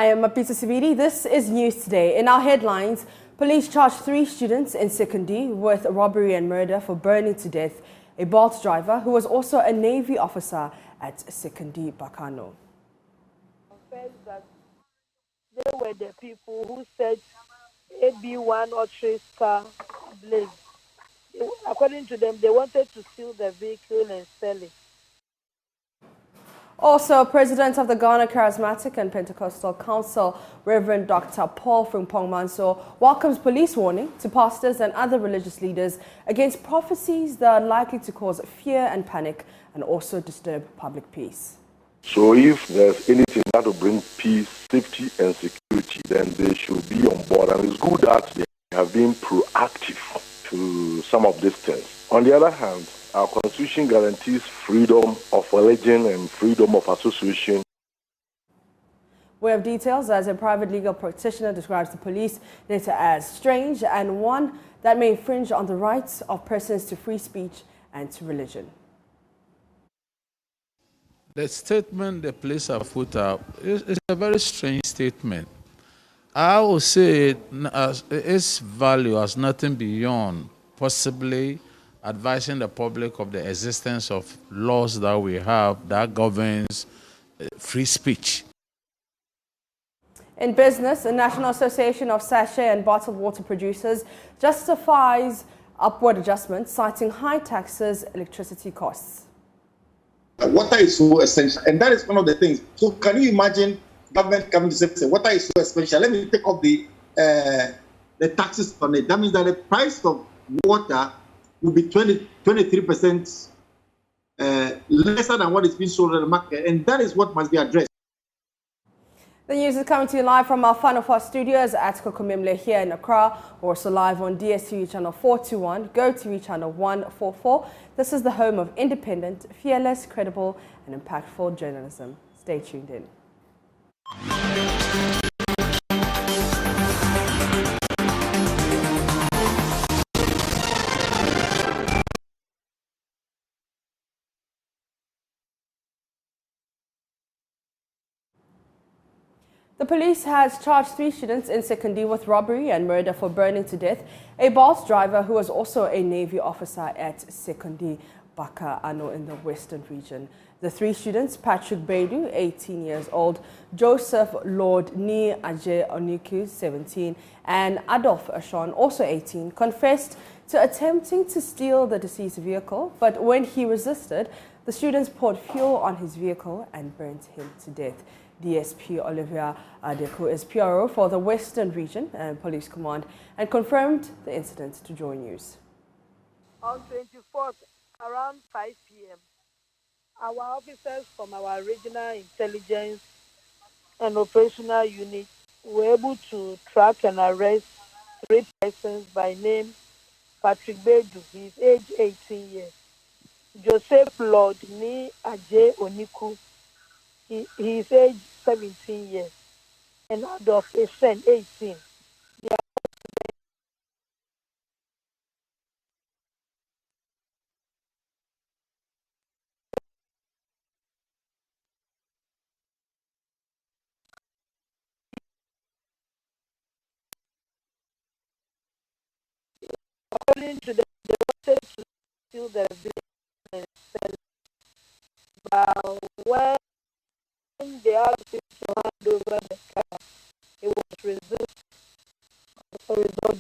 I am Mapisa Sividi. This is News Today. In our headlines, police charged 3 students in secondary with robbery and murder for burning to death a Bolt driver who was also a Navy officer at secondary Bakano. That they were the people who set AB1 or trace car ablaze. According to them, they wanted to steal the vehicle and sell it. Also, President of the Ghana Charismatic and Pentecostal Council, Reverend Dr. Paul Frimpong Manso, welcomes police warning to pastors and other religious leaders against prophecies that are likely to cause fear and panic and also disturb public peace. So if there's anything that will bring peace, safety and security, then they should be on board. And it's good that they have been proactive to some of these things. On the other hand, our Constitution guarantees freedom of religion and freedom of association. We have details as a private legal practitioner describes the police data as strange and one that may infringe on the rights of persons to free speech and to religion. The statement the police have put up is a very strange statement. I would say its value has nothing beyond possibly advising the public of the existence of laws that we have that governs free speech. In business, the National Association of Sachet and Bottled Water Producers justifies upward adjustments, citing high taxes, electricity costs. Water is so essential, and that is one of the things. So can you imagine government coming to say water is so essential? Let me take off the taxes on it. That means that the price of water will be 23% lesser than what is being sold in the market, and that is what must be addressed. The news is coming to you live from our Fun of Our studios at Kokomimle here in Accra, or also live on DSTV channel 421, GoTV channel 144. This is the home of independent, fearless, credible and impactful journalism. Stay tuned in. The police has charged 3 students in secondary with robbery and murder for burning to death a Bolt driver who was also a Navy officer at secondary Bakano in the Western region. The 3 students, Patrick Bedu, 18 years old, Joseph Lord Ni Aje Oniku, 17, and Adolf Ashon, also 18, confessed to attempting to steal the deceased's vehicle, but when he resisted, the students poured fuel on his vehicle and burnt him to death. DSP Olivia Adeku is PRO for the Western Region and Police Command and confirmed the incident to Joy News. On 24th, around 5 p.m., our officers from our regional intelligence and operational unit were able to track and arrest 3 persons by name Patrick Bedu, he is age 18 years, Joseph Lord Ni Aje Oniku, he is age 17 years, and Adolf Ashon, 18. According to them, they wanted to steal the vehicle and sell it. But when they asked him to hand over the car, he was resisting. As a result,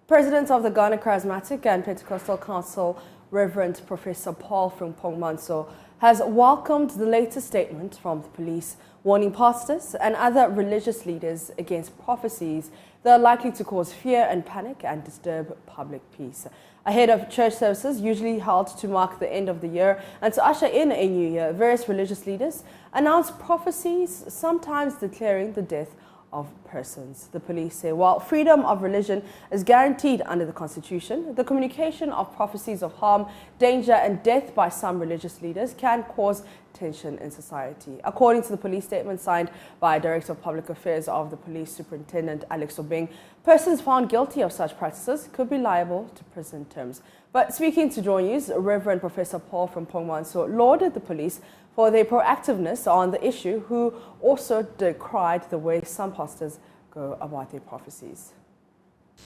President of the Ghana Charismatic and Pentecostal Council, Reverend Professor Paul Frimpong Manso, has welcomed the latest statement from the police, warning pastors and other religious leaders against prophecies that are likely to cause fear and panic and disturb public peace. Ahead of church services usually held to mark the end of the year and to usher in a new year, various religious leaders announced prophecies, sometimes declaring the death of persons. The police say while freedom of religion is guaranteed under the Constitution, the communication of prophecies of harm, danger and death by some religious leaders can cause tension in society. According to the police statement signed by Director of Public Affairs of the Police Superintendent Alex Obeng, persons found guilty of such practices could be liable to prison terms. But speaking to Joy News, Reverend Professor Paul from Pongwanso lauded the police for their proactiveness on the issue, who also decried the way some pastors go about their prophecies.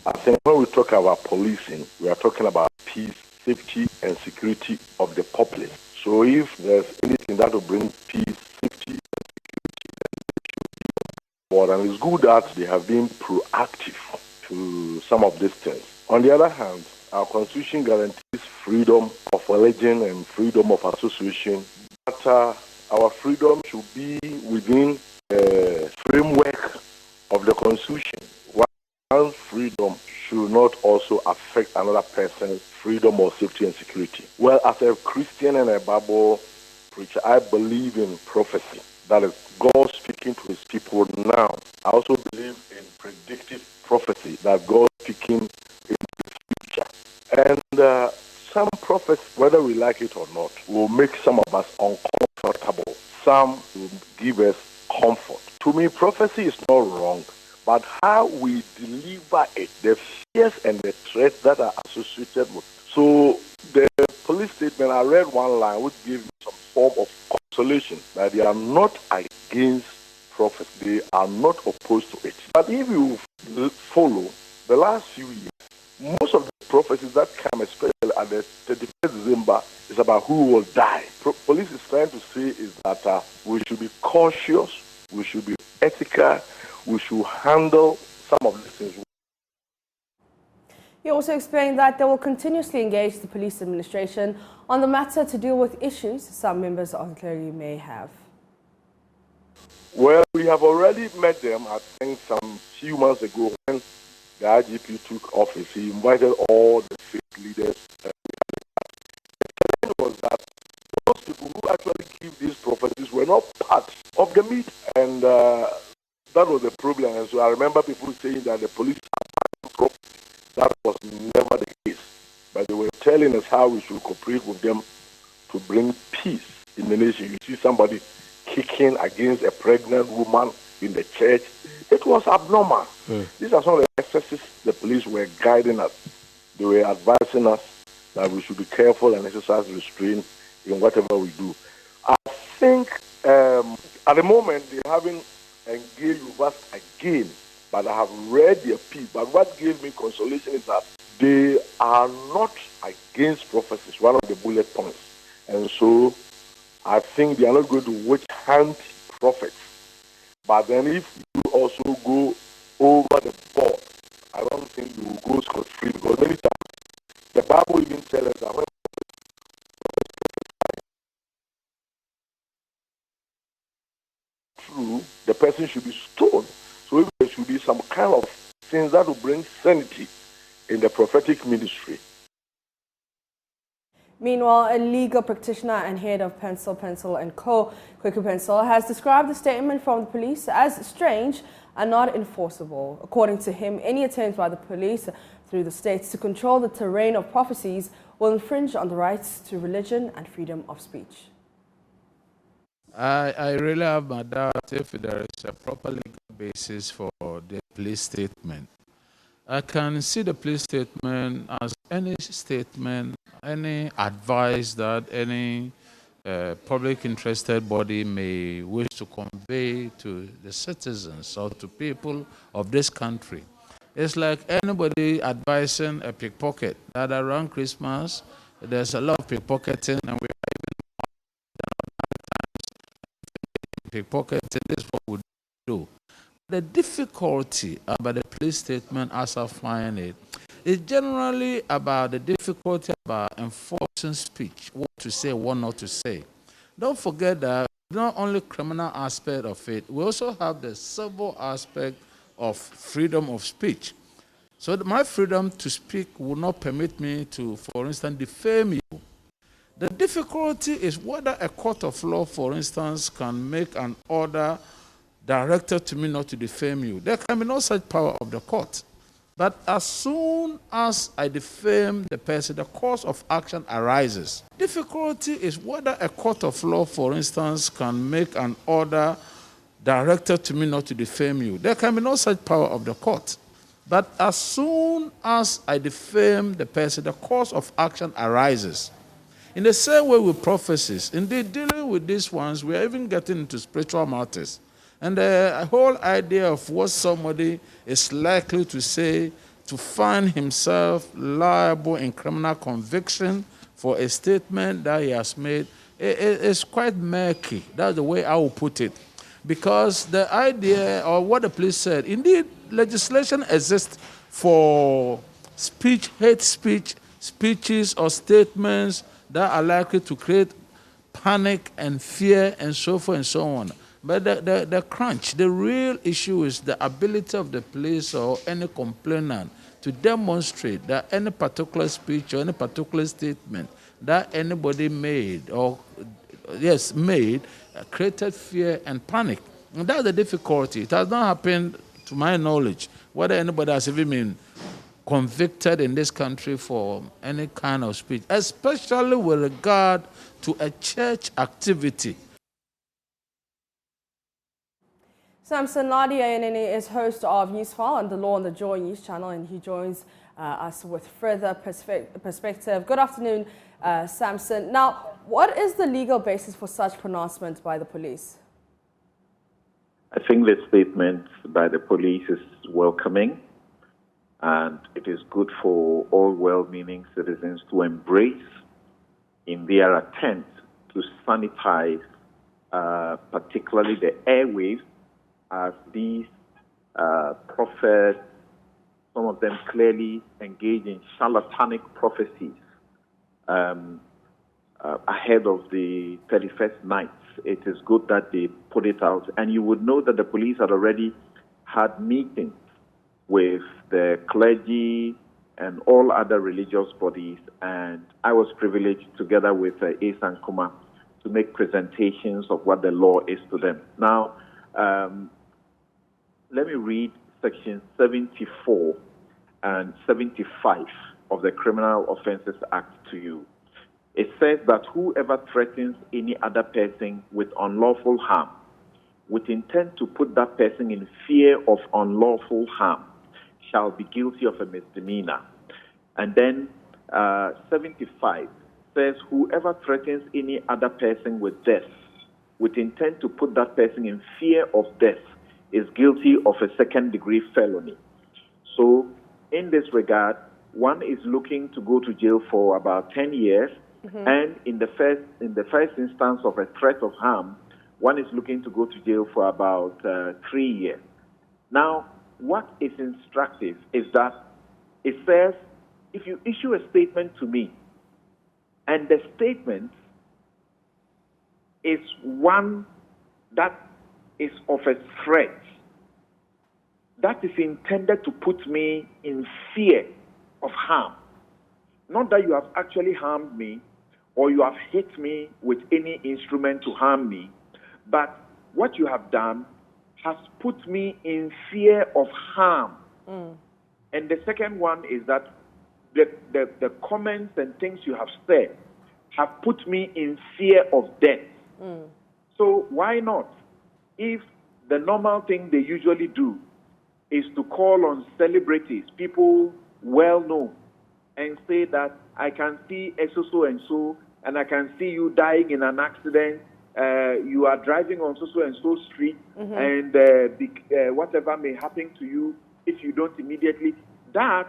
I think when we talk about policing, we are talking about peace, safety, and security of the populace. So if there's anything that will bring peace, safety, and security, then it should be on board. And it's good that they have been proactive to some of these things. On the other hand, our Constitution guarantees freedom of religion and freedom of association. But our freedom should be within the framework of the Constitution. One's freedom should not also affect another person's freedom or safety and security. Well, as a Christian and a Bible preacher, I believe in prophecy. That is God speaking to his people now. I also believe in predictive prophecy, that God speaking in the future. And some prophets, whether we like it or not, will make some of us uncomfortable. Some will give us comfort. To me, prophecy is not wrong, but how we deliver it, the fears and the threats that are associated with. So the police statement, I read one line which gave me some form of consolation, that they are not against prophecy, they are not opposed to it. But if you follow the last few years, most of the prophecies that come, especially at the 31st December, is about who will die. Police is trying to say is that we should be cautious, we should be ethical, we should handle some of these things. He also explained that they will continuously engage the police administration on the matter to deal with issues some members of the clergy may have. Well, we have already met them, I think, some few months ago when the IGP took office. He invited all the faith leaders. The challenge was that those people who actually give these prophecies were not part of the meeting. And that was the problem. And so I remember people saying that the police are prophecies. That was never the case. But they were telling us how we should cooperate with them to bring peace in the nation. You see somebody kicking against a pregnant woman in the church. It was abnormal. These are some of the excesses the police were guiding us. They were advising us that we should be careful and exercise restraint in whatever we do. I think at the moment they haven't engaged with us again, but I have read their piece. But what gave me consolation is that they are not against prophecies, one of the bullet points. And so I think they are not going to witch hunt prophets. But then if you also go over the board, I don't think you will go scot-free, because many times the Bible even tells us that when true, the person should be stoned. So if there should be some kind of things that will bring sanity in the prophetic ministry. Meanwhile, a legal practitioner and head of Pencil & Co., Quicker Pencil, has described the statement from the police as strange and not enforceable. According to him, any attempt by the police through the states to control the terrain of prophecies will infringe on the rights to religion and freedom of speech. I really have my doubt if there is a proper legal basis for the police statement. I can see the police statement as any statement, any advice that any public interested body may wish to convey to the citizens or to people of this country. It's like anybody advising a pickpocket that around Christmas there's a lot of pickpocketing, and we are even pickpocketing. This is what we do. The difficulty about the police statement, as I find it, is generally about the difficulty about enforcing speech, what to say, what not to say. Don't forget that not only criminal aspect of it, we also have the civil aspect of freedom of speech. So my freedom to speak will not permit me to, for instance, defame you. The difficulty is whether a court of law, for instance, can make an order directed to me not to defame you. There can be no such power of the court. But as soon as I defame the person, the course of action arises. Difficulty is whether a court of law, for instance, can make an order directed to me not to defame you. There can be no such power of the court. But as soon as I defame the person, the course of action arises. In the same way with prophecies, indeed, dealing with these ones, we are even getting into spiritual matters. And the whole idea of what somebody is likely to say to find himself liable in criminal conviction for a statement that he has made is quite murky. That's the way I will put it. Because the idea, or what the police said, indeed, legislation exists for speech, hate speech, speeches or statements that are likely to create panic and fear and so forth and so on. But the crunch, the real issue is the ability of the police or any complainant to demonstrate that any particular speech or any particular statement that anybody made or, yes, made created fear and panic. And that's the difficulty. It has not happened, to my knowledge, whether anybody has even been convicted in this country for any kind of speech, especially with regard to a church activity. Samson Nadia Yenene is host of Newsfile on the Law on the Joy News channel, and he joins us with further perspective. Good afternoon, Samson. Now, what is the legal basis for such pronouncements by the police? I think the statement by the police is welcoming, and it is good for all well-meaning citizens to embrace in their attempt to sanitize particularly the airwaves, as these prophets, some of them clearly engage in charlatanic prophecies ahead of the 31st night. It is good that they put it out. And you would know that the police had already had meetings with the clergy and all other religious bodies. And I was privileged, together with Ace and Kuma, to make presentations of what the law is to them. Now, let me read section 74 and 75 of the Criminal Offences Act to you. It says that whoever threatens any other person with unlawful harm, with intent to put that person in fear of unlawful harm, shall be guilty of a misdemeanor. And then 75 says whoever threatens any other person with death, with intent to put that person in fear of death, is guilty of a second-degree felony. So, in this regard, one is looking to go to jail for about 10 years, and in the first instance of a threat of harm, one is looking to go to jail for about 3 years. Now, what is instructive is that it says, if you issue a statement to me, and the statement is one that is of a threat, that is intended to put me in fear of harm. Not that you have actually harmed me or you have hit me with any instrument to harm me, but what you have done has put me in fear of harm. And the second one is that the comments and things you have said have put me in fear of death. So why not? If the normal thing they usually do is to call on celebrities, people well known, and say that I can see so and so, and I can see you dying in an accident. You are driving on so and so street, and whatever may happen to you if you don't immediately. That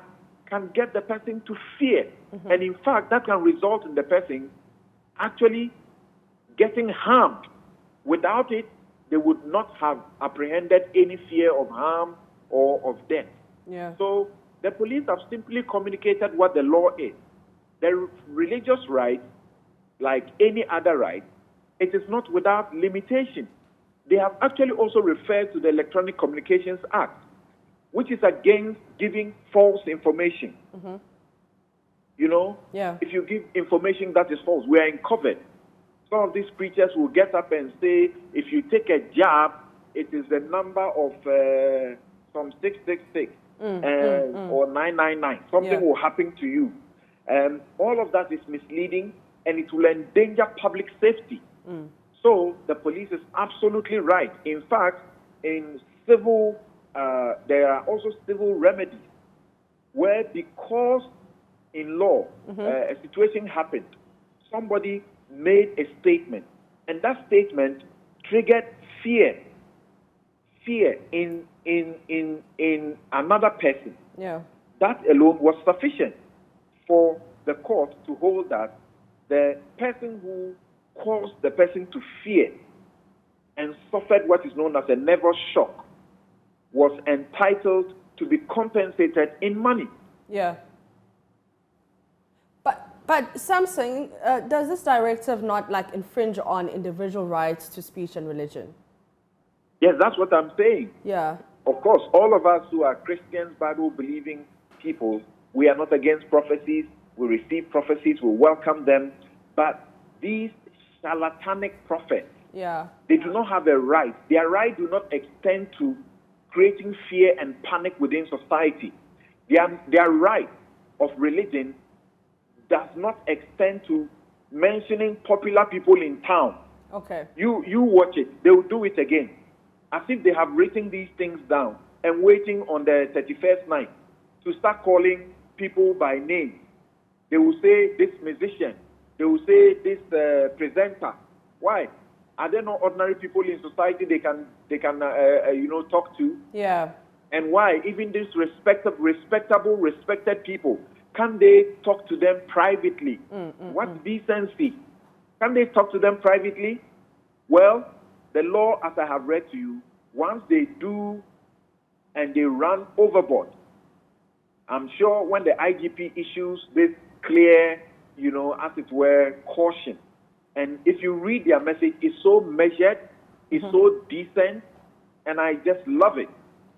can get the person to fear, and in fact, that can result in the person actually getting harmed. Without it, they would not have apprehended any fear of harm or of death. So the police have simply communicated what the law is. The religious right, like any other right, it is not without limitation. They have actually also referred to the Electronic Communications Act, which is against giving false information. You know, if you give information that is false, we are in COVID. Some of these preachers will get up and say, if you take a jab, it is the number of some 666 or 999. Something will happen to you. All of that is misleading, and it will endanger public safety. So the police is absolutely right. In fact, in civil, there are also civil remedies where, because in law a situation happened, somebody made a statement, and that statement triggered fear in another person. That alone was sufficient for the court to hold that the person who caused the person to fear and suffered what is known as a nervous shock was entitled to be compensated in money. But Samson, does this directive not infringe on individual rights to speech and religion? Yes, that's what I'm saying. Of course, all of us who are Christians, Bible-believing people, we are not against prophecies. We receive prophecies, we welcome them. But these charlatanic prophets, they do not have a right. Their right do not extend to creating fear and panic within society. Their right of religion does not extend to mentioning popular people in town. You watch it, they will do it again. As if they have written these things down and waiting on the 31st night to start calling people by name. They will say this musician. They will say this presenter. Why? Are there no ordinary people in society they can talk to? And why? Even these respectable, respected people, can they talk to them privately? What decency? Can they talk to them privately? Well, the law, as I have read to you, once they do and they run overboard, I'm sure when the IGP issues this clear, as it were, caution, and if you read their message, it's so measured, it's so decent, and I just love it.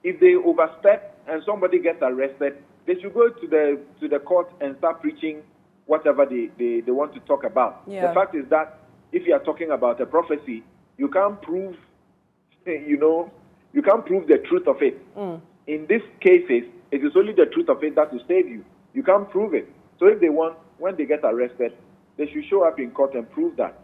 If they overstep and somebody gets arrested, they should go to the court and start preaching whatever they want to talk about. The fact is that if you are talking about a prophecy, you can't prove, you can't prove the truth of it. In these cases, it is only the truth of it that will save you. You can't prove it. So if they want, when they get arrested, they should show up in court and prove that.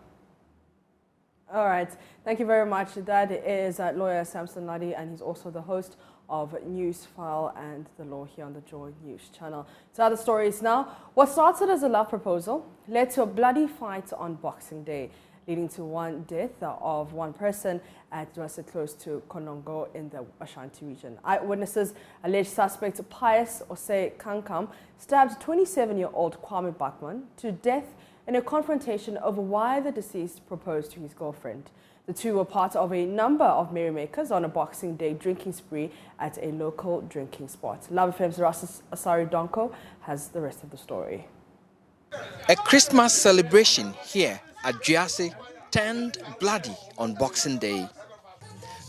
All right. Thank you very much. That is lawyer Samson Nadi, and he's also the host of Newsfile and the Law here on the Joy News channel. To other stories now. What started as a love proposal led to a bloody fight on Boxing Day, leading to one death of one person at Jurassic close to Konongo in the Ashanti region. Eyewitnesses allege suspect Pius Osei Kankam stabbed 27-year-old Kwame Bachman to death in a confrontation over why the deceased proposed to his girlfriend. The two were part of a number of merrymakers on a Boxing Day drinking spree at a local drinking spot. Love FM's Ras Asari Donko has the rest of the story. A Christmas celebration here at Jiase turned bloody on Boxing Day.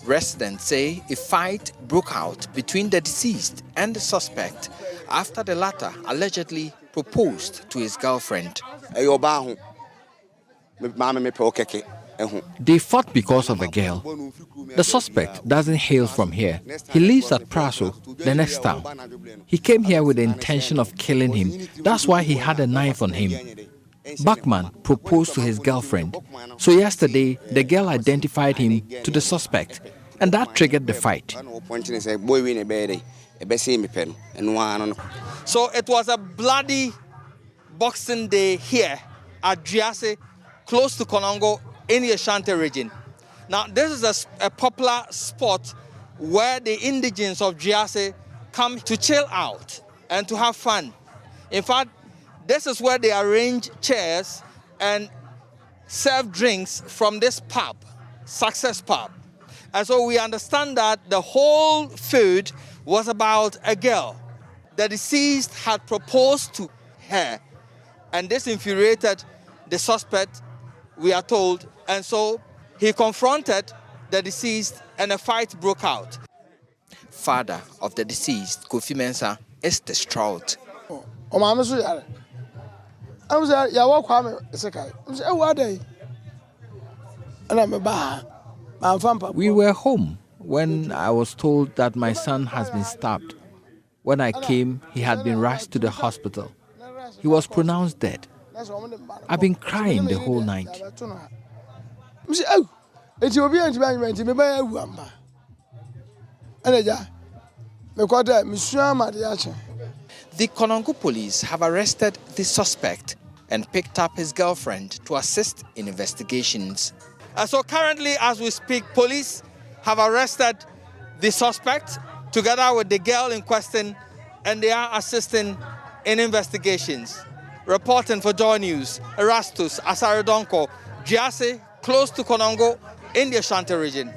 Residents say a fight broke out between the deceased and the suspect after the latter allegedly proposed to his girlfriend. They fought because of a girl. The suspect doesn't hail from here. He lives at Praso, the next town. He came here with the intention of killing him. That's why he had a knife on him. Bachman proposed to his girlfriend. So yesterday, the girl identified him to the suspect, and that triggered the fight. So it was a bloody Boxing Day here at Jiase, close to Konongo in the Ashanti region. Now, this is a popular spot where the indigents of Jiase come to chill out and to have fun. In fact, this is where they arrange chairs and serve drinks from this pub, Success Pub. And so we understand that the whole feud was about a girl. The deceased had proposed to her, and this infuriated the suspect, we are told, and so he confronted the deceased and a fight broke out. Father of the deceased, Kofi Mensah, is distraught. We were home when I was told that my son has been stabbed. When I came, he had been rushed to the hospital. He was pronounced dead. I've been crying the whole night. The Konongo police have arrested the suspect and picked up his girlfriend to assist in investigations. So currently, as we speak, police have arrested the suspect together with the girl in question, and they are assisting in investigations. Reporting for Joy News, Erastus Asaredonko, Jiase, close to Konongo in the Ashanti region.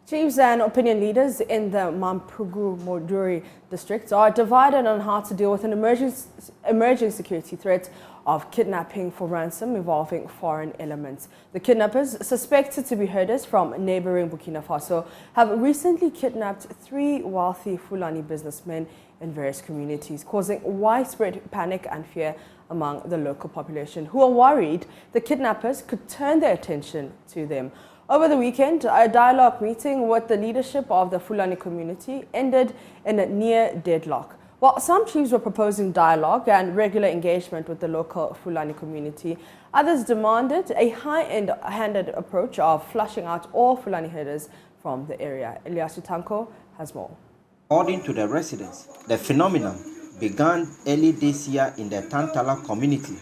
Chiefs and opinion leaders in the Mamprugu-Moduri district are divided on how to deal with an emerging security threat of kidnapping for ransom involving foreign elements. The kidnappers, suspected to be herders from neighboring Burkina Faso, have recently kidnapped 3 wealthy Fulani businessmen in various communities, causing widespread panic and fear among the local population, who are worried the kidnappers could turn their attention to them. Over the weekend, a dialogue meeting with the leadership of the Fulani community ended in a near deadlock. While some chiefs were proposing dialogue and regular engagement with the local Fulani community, others demanded a high-handed approach of flushing out all Fulani herders from the area. Elias Utanko has more. According to the residents, the phenomenon began early this year in the Tantala community,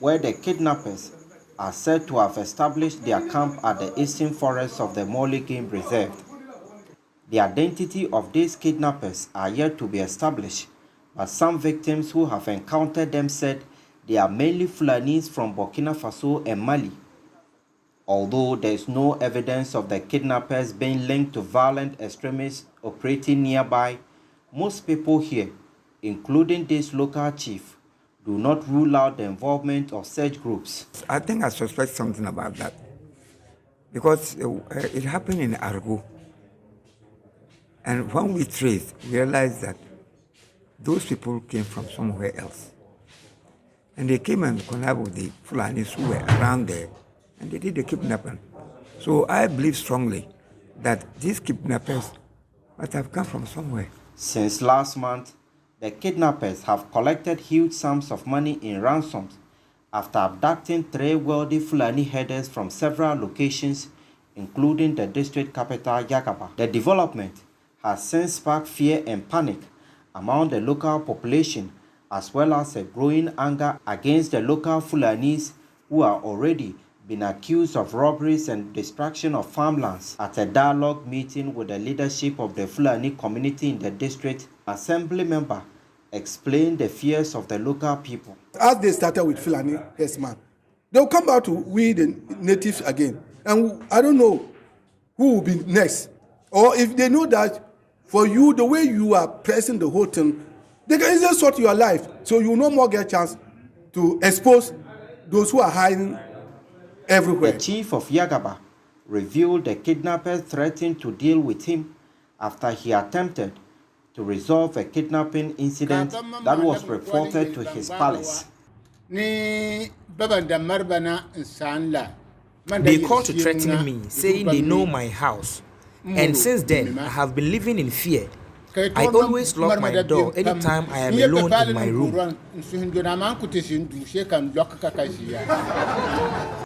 where the kidnappers are said to have established their camp at the eastern forests of the Mole Game Reserve. The identity of these kidnappers are yet to be established, but some victims who have encountered them said they are mainly Fulanis from Burkina Faso and Mali. Although there is no evidence of the kidnappers being linked to violent extremists operating nearby, most people here, including this local chief, do not rule out the involvement of such groups. I think I suspect something about that, because it happened in Argo. And when we traced, we realized that those people came from somewhere else. And they came and collabed with the Fulanis who were around there, and they did the kidnapping. So I believe strongly that these kidnappers must have come from somewhere. Since last month, the kidnappers have collected huge sums of money in ransoms after abducting 3 wealthy Fulani herders from several locations, including the district capital, Yakaba. The development has since sparked fear and panic among the local population, as well as a growing anger against the local Fulanis who are already been accused of robberies and destruction of farmlands. At a dialogue meeting with the leadership of the Fulani community in the district, Assembly member explained the fears of the local people. As they started with Fulani herdsmen, they'll come back to we the natives again. And I don't know who will be next. Or if they know that for you, the way you are pressing the whole thing, they can easily sort your life. So you no more get a chance to expose those who are hiding everywhere. The chief of Yagaba revealed the kidnappers threatened to deal with him after he attempted to resolve a kidnapping incident that was reported to his palace. They called to threaten me, saying they know my house. And since then, I have been living in fear. I always lock my door anytime I am alone in my room.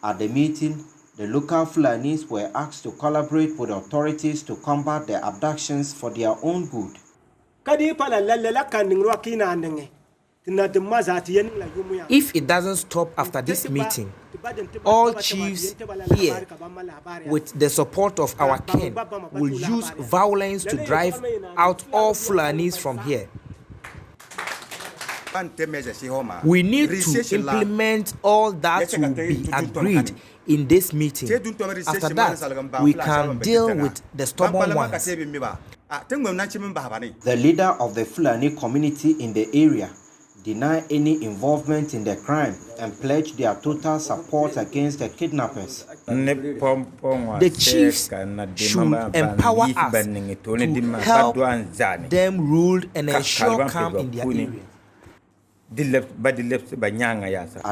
At the meeting, the local Fulanis were asked to collaborate with authorities to combat the abductions for their own good. If it doesn't stop after this meeting, all chiefs here, with the support of our kin, will use violence to drive out all Fulanis from here. We need to implement all that will be agreed in this meeting. After that, we can deal with the stubborn ones. The leader of the Fulani community in the area deny any involvement in the crime and pledge their total support against the kidnappers. The chiefs should empower us to help them rule and ensure calm in their area. At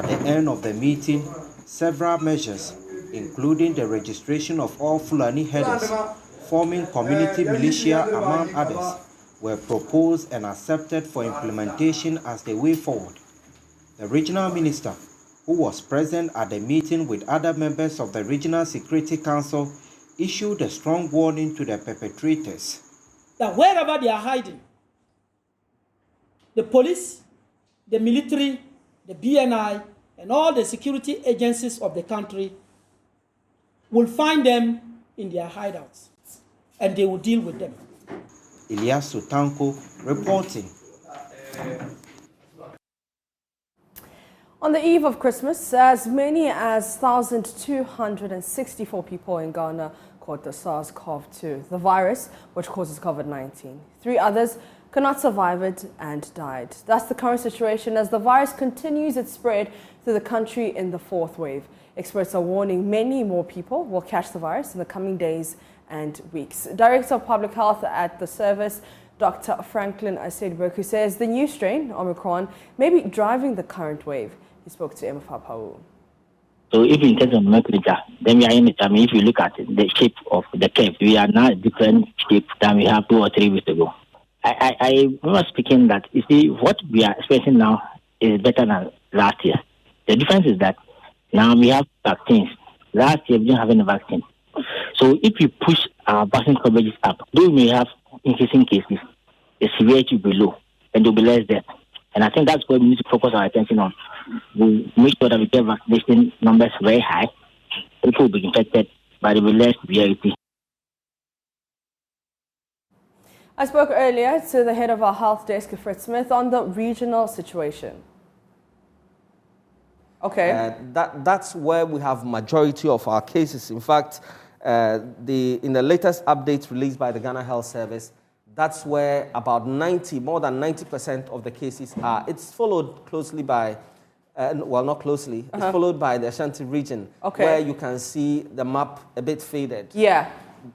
the end of the meeting, several measures including the registration of all Fulani herders, forming community militia among others, were proposed and accepted for implementation as the way forward. The regional minister, who was present at the meeting with other members of the Regional Security Council, issued a strong warning to the perpetrators. That wherever they are hiding, the police, the military, the BNI, and all the security agencies of the country will find them in their hideouts, and they will deal with them. Elias Sutanko reporting. On the eve of Christmas, as many as 1,264 people in Ghana caught the SARS-CoV-2, the virus which causes COVID-19. 3 others could not survive it and died. That's the current situation as the virus continues its spread through the country in the 4th wave. Experts are warning many more people will catch the virus in the coming days and weeks. Director of Public Health at the service, Dr. Franklin Asedberku, says the new strain, Omicron, may be driving the current wave. He spoke to Emma Fapau. So if in terms of nomenclature, then we are in it. I mean, if you look at the shape of the curve, we are now a different shape than we have 2 or 3 weeks ago. I remember speaking that, you see, what we are experiencing now is better than last year. The difference is that now we have vaccines. Last year, we didn't have any vaccine. So if you push our vaccine coverages up, though we may have increasing cases, the severity will be low and there will be less death. And I think that's what we need to focus our attention on. We make sure that we get vaccination numbers very high. People will be infected, but there will be less severity. I spoke earlier to the head of our health desk, Fred Smith, on the regional situation. Okay. That's where we have majority of our cases. In fact, in the latest updates released by the Ghana Health Service, that's where about more than 90% of the cases are. It's followed closely by, well, not closely, it's followed by the Ashanti region, where you can see the map a bit faded. Yeah.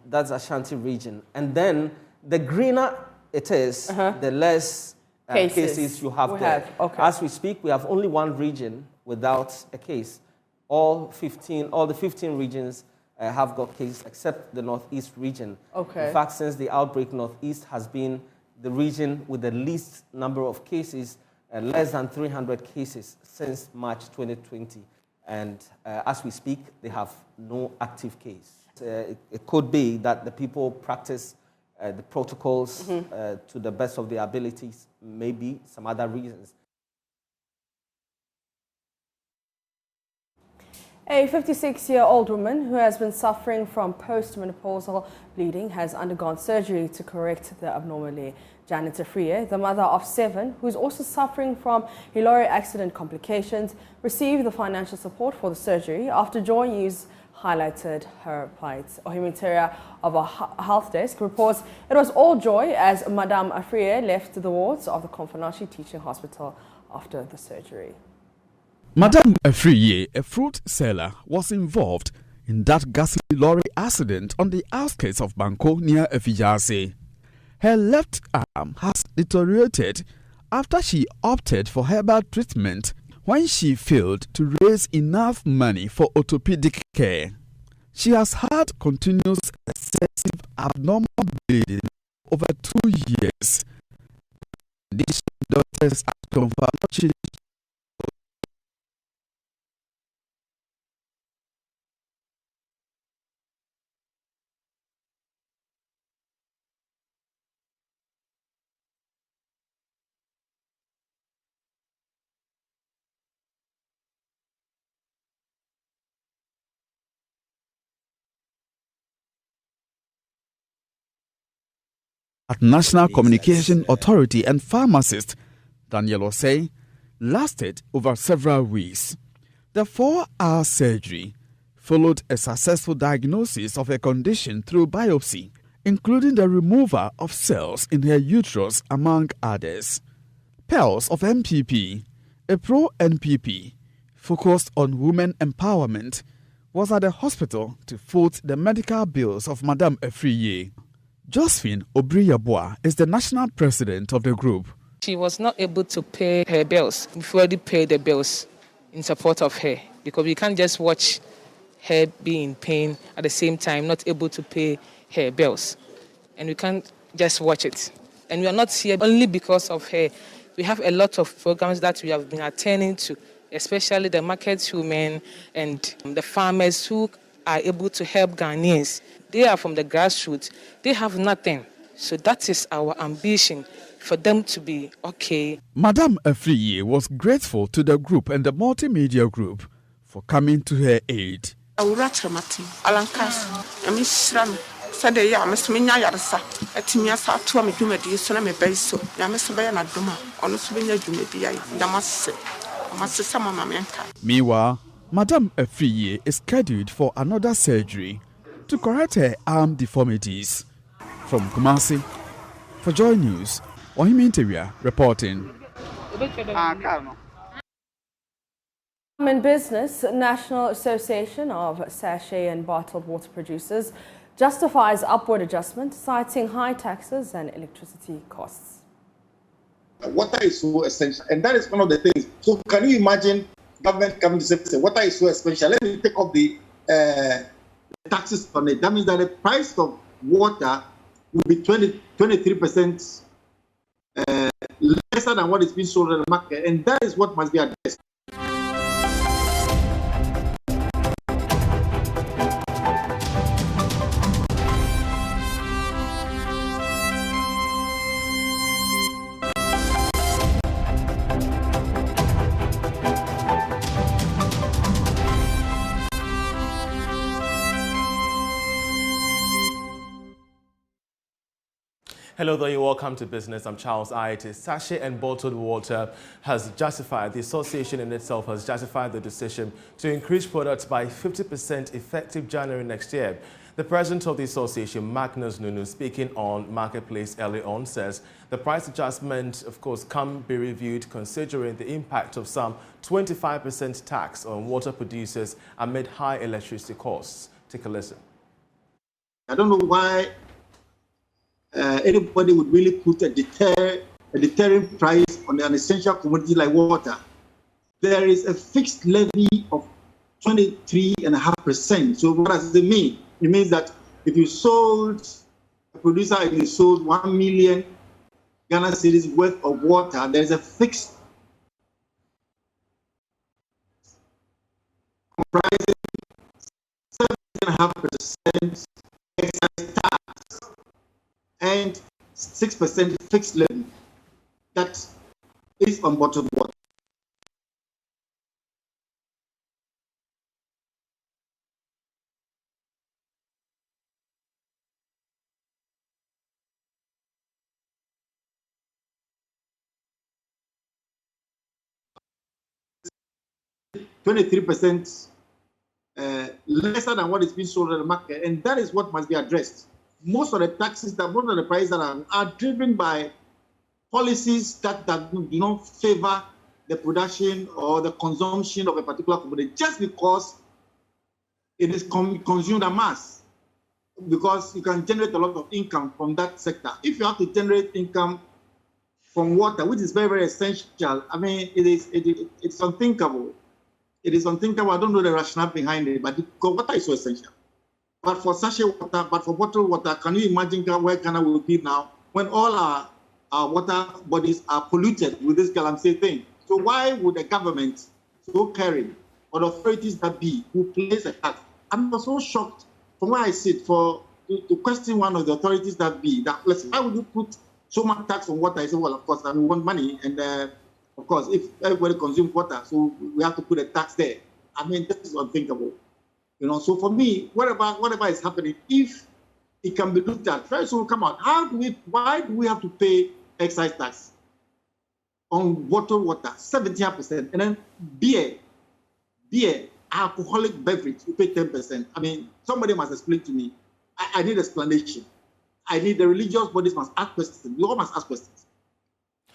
That's Ashanti region. And then the greener it is, the less cases you have there. As we speak, we have only 1 region without a case. All the 15 regions have got cases except the Northeast region. In fact, since the outbreak, Northeast has been the region with the least number of cases, less than 300 cases since March 2020. And as we speak, they have no active case. It could be that the people practice the protocols to the best of their abilities, maybe some other reasons. A 56-year-old woman who has been suffering from postmenopausal bleeding has undergone surgery to correct the abnormality. Janet Afriye, the mother of 7, who is also suffering from lorry accident complications, received the financial support for the surgery after Joy News highlighted her plight. Ohimiteria of our health desk reports it was all joy as Madame Afriye left the wards of the Konfanashi Teaching Hospital after the surgery. Madame Afriye, a fruit seller, was involved in that ghastly lorry accident on the outskirts of Banko near Efijase. Her left arm has deteriorated after she opted for herbal treatment when she failed to raise enough money for orthopedic care. She has had continuous excessive abnormal bleeding over 2 years. These doctors at Konfanashi at National Communication Authority and pharmacist Daniel Osei lasted over several weeks. The 4-hour surgery followed a successful diagnosis of a condition through biopsy, including the removal of cells in her uterus, among others. Pearls of MPP, a pro-NPP focused on women empowerment, was at the hospital to foot the medical bills of Madame Afriye. Josephine Obriyabwa is the national president of the group. She was not able to pay her bills. We've already paid the bills in support of her because we can't just watch her be in pain, at the same time not able to pay her bills. And we can't just watch it. And we are not here only because of her. We have a lot of programs that we have been attending to, especially the market women and the farmers who are able to help Ghanaians. They are from the grassroots. They have nothing. So that is our ambition, for them to be okay. Madame Afriye was grateful to the group and the multimedia group for coming to her aid. Meanwhile, Madame Afriye is scheduled for another surgery to correct her arm deformities. From Kumasi, for Joy News, Ohimi Interior reporting. In business, National Association of Sachet and Bottled Water Producers justifies upward adjustment, citing high taxes and electricity costs. Water is so essential, and that is one of the things. So can you imagine government coming to say water is so essential? Let me take off the taxes on it. That means that the price of water will be 23% lesser than what is being sold in the market, and that is what must be addressed. Hello there, welcome to Business. I'm Charles Ayete. Sachet and bottled water has justified, the association in itself has justified the decision to increase products by 50% effective January next year. The president of the association, Magnus Nunu, speaking on Marketplace early on, says the price adjustment, of course, can be reviewed considering the impact of some 25% tax on water producers amid high electricity costs. Take a listen. I don't know why anybody would really put a deterring price on an essential commodity like water. There is a fixed levy of 23.5%. So what does it mean? It means that if you sold, a producer, if you sold 1 million Ghana cedis worth of water, there is a fixed comprising 7.5% excise tax and 6% fixed levy that is on bottled water. %23 lesser than what is being sold in the market, and that is what must be addressed. Most of the taxes, most of the prices that are driven by policies that do not favor the production or the consumption of a particular commodity, just because it is consumed en masse, because you can generate a lot of income from that sector. If you have to generate income from water, which is very, very essential, I mean, it's unthinkable. It is unthinkable. I don't know the rationale behind it, but water is so essential. But for sachet water, but for bottled water, can you imagine where Ghana will be now when all our water bodies are polluted with this galamsey thing? So why would the government so caring, or the authorities that be, who place a tax? I'm so shocked from where I sit to question one of the authorities that be, that listen, why would you put so much tax on water? I say, well, of course, we want money, and of course, if everybody consumes water, so we have to put a tax there. I mean, this is unthinkable. You know, so for me, whatever is happening, if it can be looked at, first will come out. Why do we have to pay excise tax on bottled water, 70%, and then beer, alcoholic beverage, you pay 10%? I mean, somebody must explain to me. I need explanation. I need the religious bodies must ask questions. We all must ask questions.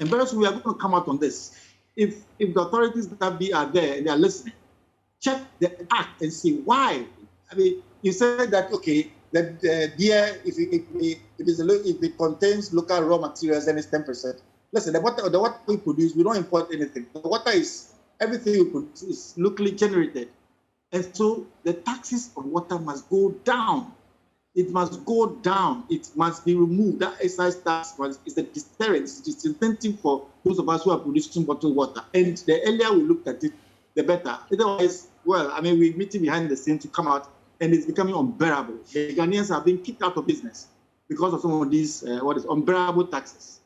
And very soon we are going to come out on this. If the authorities that be are there and they are listening, check the act and see why. I mean, you said that, okay, that beer, if it contains local raw materials, then it's 10%. Listen, the water we produce, we don't import anything. The water is, everything we produce is locally generated. And so the taxes on water must go down. It must go down. It must be removed. That excise tax is a deterrent. It's disincentive for those of us who are producing bottled water. And the earlier we look at it, the better. Otherwise, well, I mean, we're meeting behind the scenes to come out, and it's becoming unbearable. The Ghanaians are being kicked out of business because of some of these unbearable taxes.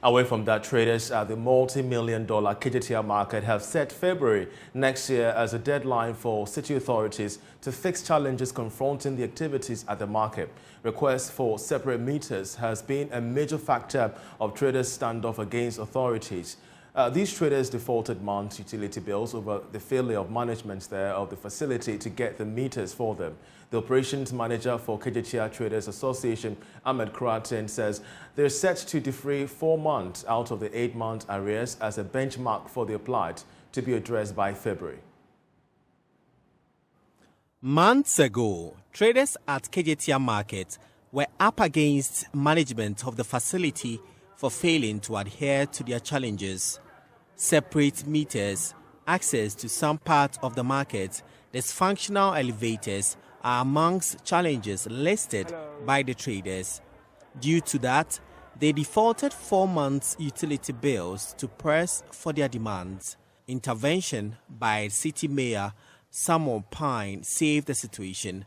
Away from that, traders at the multi-million-dollar KJTR market have set February next year as a deadline for city authorities to fix challenges confronting the activities at the market. Requests for separate meters has been a major factor of traders' standoff against authorities. These traders defaulted months' utility bills over the failure of management there of the facility to get the meters for them. The operations manager for KJTR Traders Association, Ahmed Kraten, says they're set to defray 4 months out of the 8-month arrears as a benchmark for the applied to be addressed by February. Months ago, traders at KJTR Market were up against management of the facility for failing to adhere to their challenges. Separate meters, access to some parts of the market, dysfunctional elevators are amongst challenges listed by the traders. Due to that, they defaulted 4 months' utility bills to press for their demands. Intervention by City Mayor Samuel Pine saved the situation.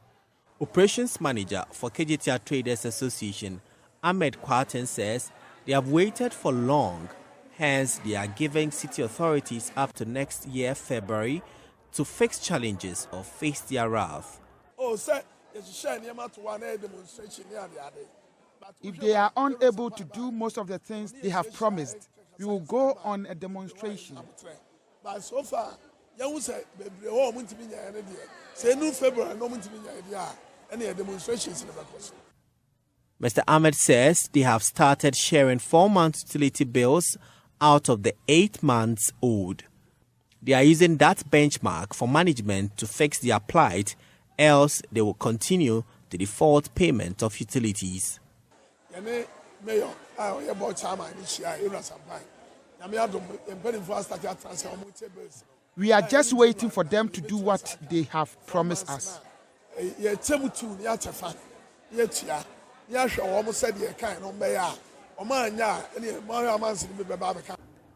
Operations Manager for KJTR Traders Association, Ahmed Kwaten, says they have waited for long, hence they are giving city authorities up to next year, February, to fix challenges or face their wrath. If they are unable to do most of the things they have promised, we will go on a demonstration. But so far, young say, demonstrations. Mr. Ahmed says they have started sharing 4 months' utility bills out of the 8 months owed. They are using that benchmark for management to fix their plight, else they will continue to default payment of utilities. We are just waiting for them to do what they have promised us.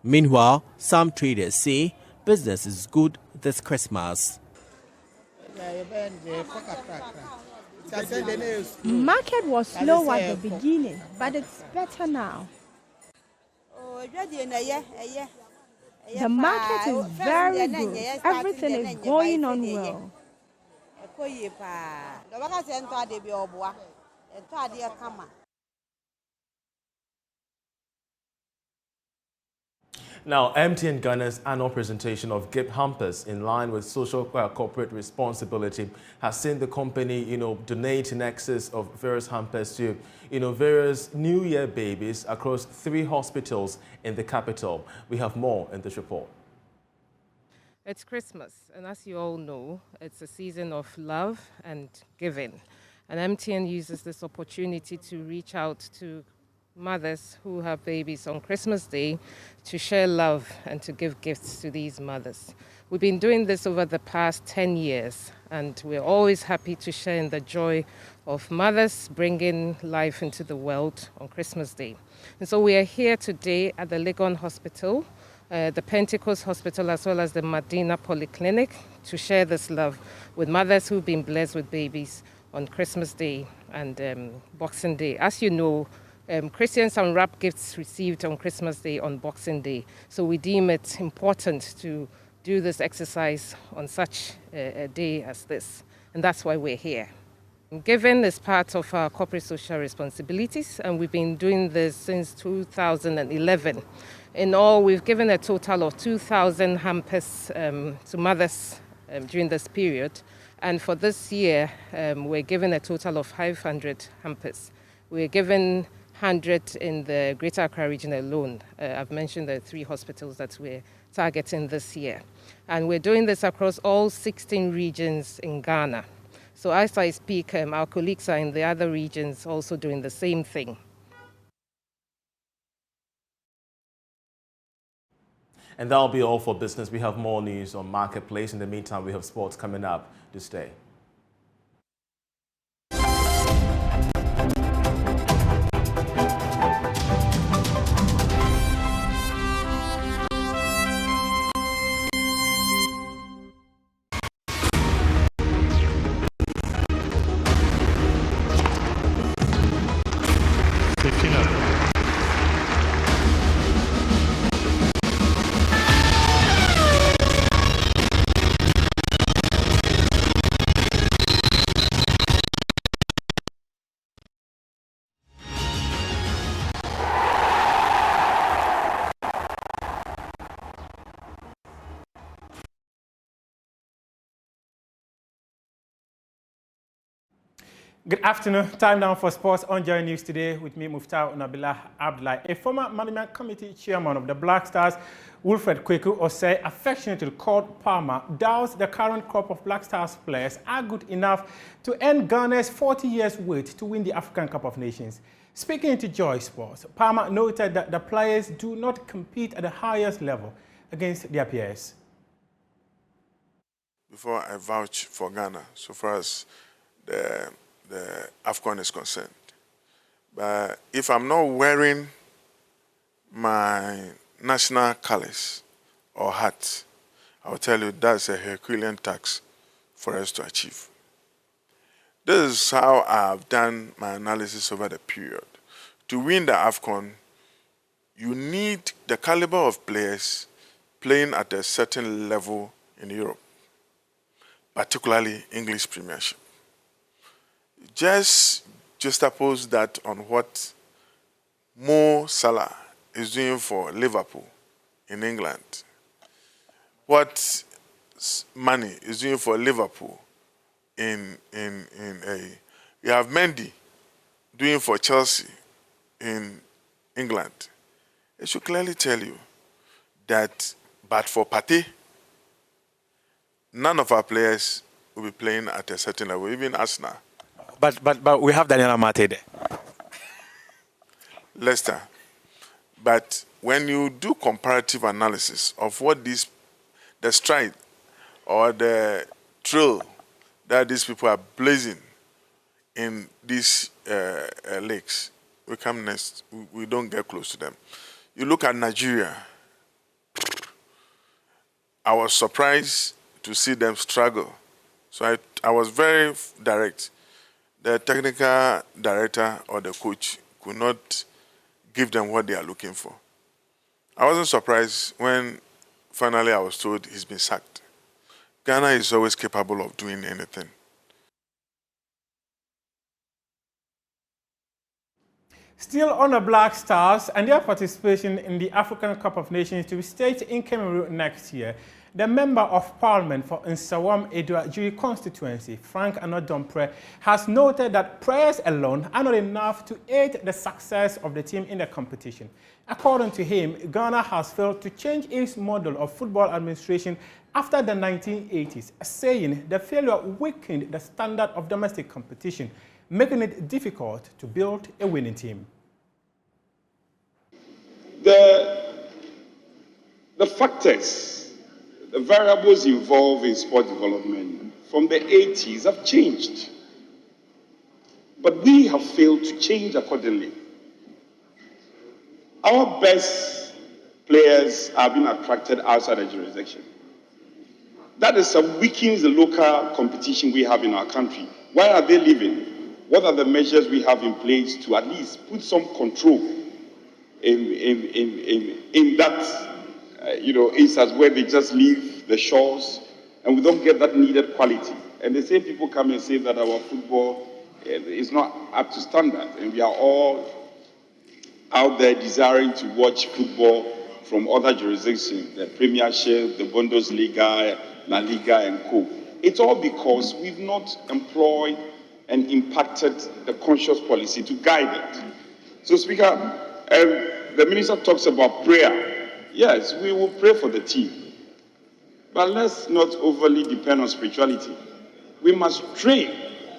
Meanwhile, some traders say business is good this Christmas. Market was slow at the beginning, but it's better now. The market is very good. Everything is going on well. Now, MTN Ghana's annual presentation of gift hampers in line with social corporate responsibility has seen the company, donate in excess of various hampers to, various New Year babies across 3 hospitals in the capital. We have more in this report. It's Christmas, and as you all know, it's a season of love and giving. And MTN uses this opportunity to reach out to mothers who have babies on Christmas Day to share love and to give gifts to these mothers. We've been doing this over the past 10 years, and we're always happy to share in the joy of mothers bringing life into the world on Christmas Day. And so we are here today at the Legon Hospital, the Pentecost Hospital, as well as the Medina Polyclinic, to share this love with mothers who've been blessed with babies on Christmas Day and Boxing Day. As you know, Christians unwrap gifts received on Christmas Day on Boxing Day. So we deem it important to do this exercise on such a day as this. And that's why we're here. Giving is part of our corporate social responsibilities, and we've been doing this since 2011. In all, we've given a total of 2,000 hampers to mothers during this period. And for this year, we're giving a total of 500 hampers. We're given 100 in the Greater Accra region alone. I've mentioned the 3 hospitals that we're targeting this year. And we're doing this across all 16 regions in Ghana. So as I speak, our colleagues are in the other regions also doing the same thing. And that'll be all for business. We have more news on Marketplace. In the meantime, we have sports coming up this day. Good afternoon. Time now for sports on Joy News today with me, Muftar Nabila Abdullah. A former management committee chairman of the Black Stars, Wilfred Kweku Osei, affectionately called Palmer, doubts the current crop of Black Stars players are good enough to end Ghana's 40 years wait to win the African Cup of Nations. Speaking to Joy Sports, Palmer noted that the players do not compete at the highest level against their peers. Before I vouch for Ghana, so far as the AFCON is concerned. But if I'm not wearing my national colors or hat, I'll tell you that's a Herculean task for us to achieve. This is how I've done my analysis over the period. To win the AFCON, you need the caliber of players playing at a certain level in Europe, particularly English Premiership. Just juxtapose that on what Mo Salah is doing for Liverpool in England, what Mane is doing for Liverpool you have Mendy doing for Chelsea in England. It should clearly tell you that, but for Partey, none of our players will be playing at a certain level, even Arsenal. But we have Daniel Amate there. Leicester. But when you do comparative analysis of what the stride or the trail that these people are blazing in these leagues, we come next. We don't get close to them. You look at Nigeria. I was surprised to see them struggle. So I was very direct. The technical director or the coach could not give them what they are looking for. I wasn't surprised when finally I was told he's been sacked. Ghana is always capable of doing anything. Still on the Black Stars and their participation in the African Cup of Nations to be staged in Cameroon next year, the Member of Parliament for Nsawam Edua constituency, Frank Anodompre, has noted that prayers alone are not enough to aid the success of the team in the competition. According to him, Ghana has failed to change its model of football administration after the 1980s, saying the failure weakened the standard of domestic competition, making it difficult to build a winning team. The factors, the variables involved in sport development from the 80s have changed. But we have failed to change accordingly. Our best players are being attracted outside the jurisdiction. That is weakens the local competition we have in our country. Where are they living? What are the measures we have in place to at least put some control in that instance where they just leave the shores and we don't get that needed quality? And the same people come and say that our football is not up to standard, and we are all out there desiring to watch football from other jurisdictions, the Premiership, the Bundesliga, La Liga, and co. It's all because we've not employed and impacted the conscious policy to guide it. So, Speaker, the Minister talks about prayer. Yes, we will pray for the team. But let's not overly depend on spirituality. We must train.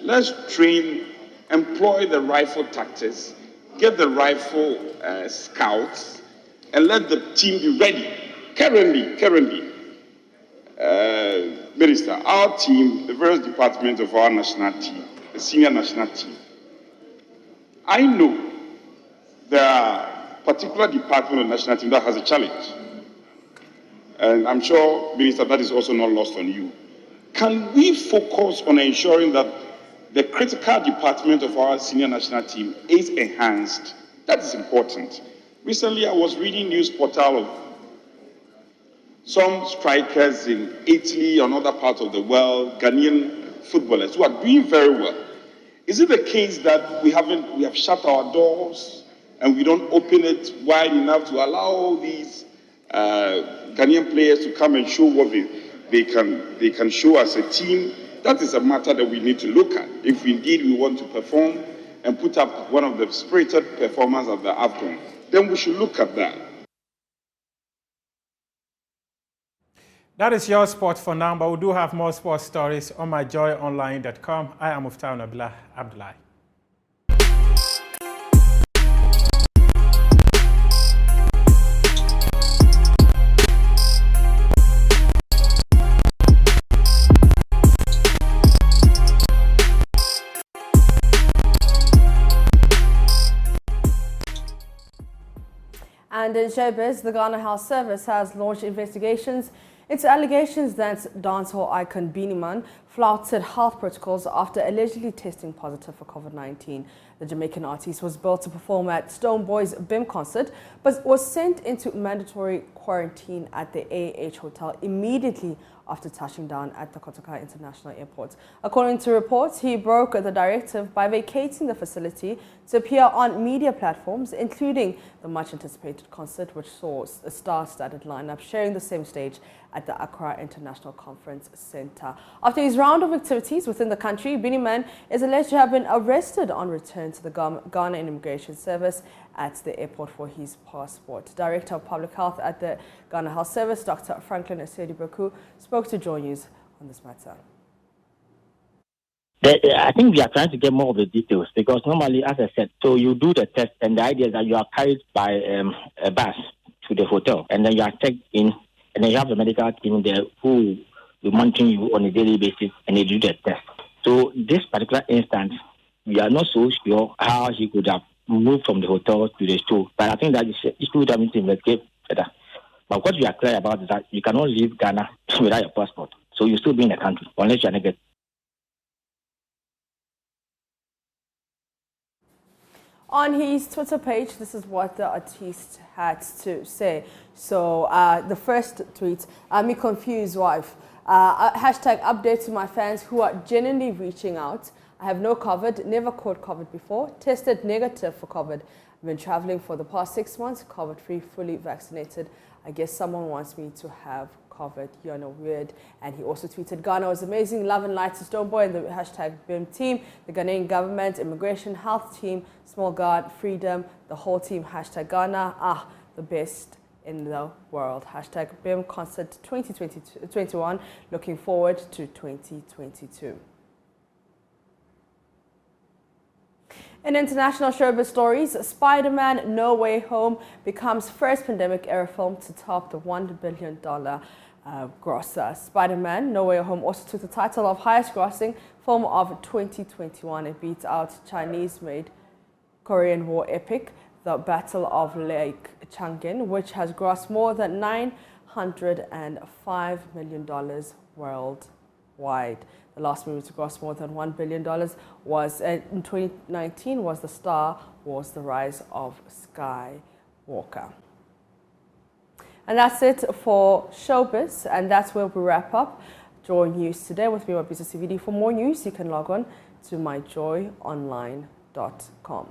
Let's train, employ the rifle tactics, get the rifle scouts, and let the team be ready Currently, Minister, our team, the various departments of our national team, the senior national team, I know there are particular department of the national team that has a challenge. And I'm sure, Minister, that is also not lost on you. Can we focus on ensuring that the critical department of our senior national team is enhanced? That is important. Recently, I was reading news portal of some strikers in Italy and other parts of the world, Ghanaian footballers who are doing very well. Is it the case that we have shut our doors and we don't open it wide enough to allow these Ghanaian players to come and show what they can show as a team? That is a matter that we need to look at if indeed we want to perform and put up one of the spirited performers of the AFCON. Then we should look at that. That is your sport for now, but we do have more sports stories on myjoyonline.com. I am Muftau Nabila Abdullahi. And in showbiz, the Ghana Health Service has launched investigations into allegations that dancehall icon Beenie Man flouted health protocols after allegedly testing positive for COVID-19. The Jamaican artist was billed to perform at Stonebwoy's BIM concert, but was sent into mandatory quarantine at the AH Hotel immediately after touching down at the Kotoka International Airport. According to reports, he broke the directive by vacating the facility to appear on media platforms, including the much-anticipated concert, which saw a star-studded lineup sharing the same stage at the Accra International Conference Centre. After his round of activities within the country, Beenie Man is alleged to have been arrested on return to the Ghana Immigration Service at the airport for his passport. Director of Public Health at the Ghana Health Service, Dr. Franklin Esedi-Boku, spoke to Joy News on this matter. I think we are trying to get more of the details because normally, as I said, so you do the test and the idea is that you are carried by a bus to the hotel and then you are checked in and then you have a medical team there who will monitor you on a daily basis and they do the test. So this particular instance, we are not so sure how he could have moved from the hotel to the store. But I think that it should have been to investigate further. But what we are clear about is that you cannot leave Ghana without your passport. So you still be in the country unless you are negative. On his Twitter page, this is what the artist had to say. So the first tweet, me confused wife. Hashtag update to my fans who are genuinely reaching out. I have no COVID, never caught COVID before, tested negative for COVID. I've been traveling for the past 6 months, COVID-free, fully vaccinated. I guess someone wants me to have COVID, you're no weird. And he also tweeted, Ghana was amazing, love and light to Stonebwoy and the hashtag BIM team, the Ghanaian government, immigration, health team, small guard, freedom, the whole team, hashtag Ghana, the best in the world. Hashtag BIM concert 2021, looking forward to 2022. In international showbiz stories, Spider-Man No Way Home becomes first pandemic-era film to top the $1 billion gross. Spider-Man No Way Home also took the title of highest-grossing film of 2021. It beat out Chinese-made Korean War epic, The Battle of Lake Changjin, which has grossed more than $905 million worldwide. The last movie to gross more than $1 billion was in 2019 was The Star Wars: The Rise of Skywalker. And that's it for showbiz, and that's where we wrap up Joy News today with me, my business CVD. For more news, you can log on to myjoyonline.com.